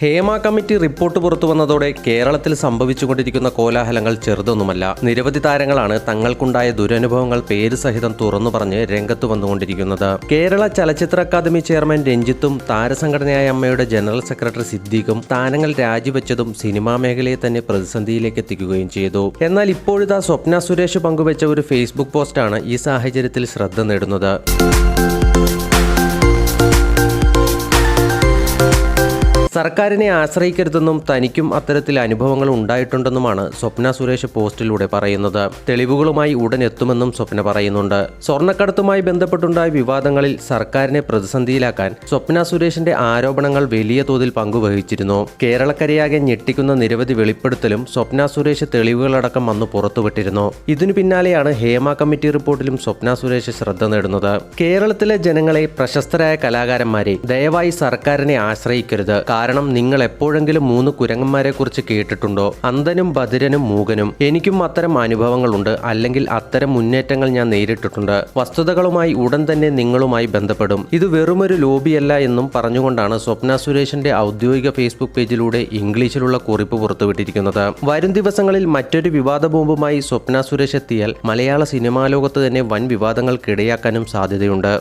Hema committee report പുറത്തു വന്നതോടെ കേരളത്തിൽ സംഭവിച്ചുകൊണ്ടിരിക്കുന്ന കോലാഹലങ്ങൾ ചെറുതൊന്നുമല്ല. നിരവധി താരങ്ങളാണ് തങ്ങൾക്കുണ്ടായ ദുരനുഭവങ്ങൾ പേര് സഹിതം തുറന്നു പറഞ്ഞ് രംഗത്ത് വന്നുകൊണ്ടിരിക്കുന്നത്. കേരള ചലച്ചിത്ര അക്കാദമി ചെയർമാൻ രഞ്ജിത്തും താരസംഘടനയായ അമ്മയുടെ ജനറൽ സെക്രട്ടറി സിദ്ദീഖും സ്ഥാനങ്ങൾ രാജിവെച്ചതും സിനിമാ മേഖലയെ തന്നെ പ്രതിസന്ധിയിലേക്ക് എത്തിക്കുകയും ചെയ്തു. എന്നാൽ ഇപ്പോഴിതാ സ്വപ്ന സുരേഷ് പങ്കുവെച്ച ഒരു ഫേസ്ബുക്ക് പോസ്റ്റാണ് ഈ സാഹചര്യത്തിൽ ശ്രദ്ധ നേടുന്നത്. സർക്കാരിനെ ആശ്രയിക്കരുതെന്നും തനിക്കും അത്തരത്തിൽ അനുഭവങ്ങൾ ഉണ്ടായിട്ടുണ്ടെന്നുമാണ് സ്വപ്ന സുരേഷ് പോസ്റ്റിലൂടെ പറയുന്നത്. തെളിവുകളുമായി ഉടൻ എത്തുമെന്നും സ്വപ്ന പറയുന്നുണ്ട്. സ്വർണ്ണക്കടത്തുമായി ബന്ധപ്പെട്ടുണ്ടായ വിവാദങ്ങളിൽ സർക്കാരിനെ പ്രതിസന്ധിയിലാക്കാൻ സ്വപ്ന സുരേഷിന്റെ ആരോപണങ്ങൾ വലിയ തോതിൽ പങ്കുവഹിച്ചിരുന്നു. കേരളക്കരയാകെ ഞെട്ടിക്കുന്ന നിരവധി വെളിപ്പെടുത്തലും സ്വപ്ന സുരേഷ് തെളിവുകളടക്കം വന്നു പുറത്തുവിട്ടിരുന്നു. ഇതിനു പിന്നാലെയാണ് ഹേമ കമ്മിറ്റി റിപ്പോർട്ടിലും സ്വപ്ന സുരേഷ് ശ്രദ്ധ നേടുന്നത്. കേരളത്തിലെ ജനങ്ങളെ, പ്രശസ്തരായ കലാകാരന്മാരെ ദയവായി സർക്കാരിനെ ആശ്രയിക്കരുത്. കാരണം നിങ്ങൾ എപ്പോഴെങ്കിലും 3 കുരങ്ങന്മാരെ കുറിച്ച് കേട്ടിട്ടുണ്ടോ? അന്ധനും ബധിരനും മൂകനും. എനിക്കും അത്തരം അനുഭവങ്ങളുണ്ട്, അല്ലെങ്കിൽ അത്തരം മുന്നേറ്റങ്ങൾ ഞാൻ നേരിട്ടിട്ടുണ്ട്. വസ്തുതകളുമായി ഉടൻ തന്നെ നിങ്ങളുമായി ബന്ധപ്പെടും. ഇത് വെറുമൊരു ലോബിയല്ല എന്നും പറഞ്ഞുകൊണ്ടാണ് സ്വപ്ന സുരേഷിന്റെ ഔദ്യോഗിക ഫേസ്ബുക്ക് പേജിലൂടെ ഇംഗ്ലീഷിലുള്ള കുറിപ്പ് പുറത്തുവിട്ടിരിക്കുന്നത്. വരും ദിവസങ്ങളിൽ മറ്റൊരു വിവാദ ബോംബുമായി സ്വപ്ന സുരേഷ് എത്തിയാൽ മലയാള സിനിമാ ലോകത്ത് തന്നെ വൻ വിവാദങ്ങൾക്കിടയാക്കാനും സാധ്യതയുണ്ട്.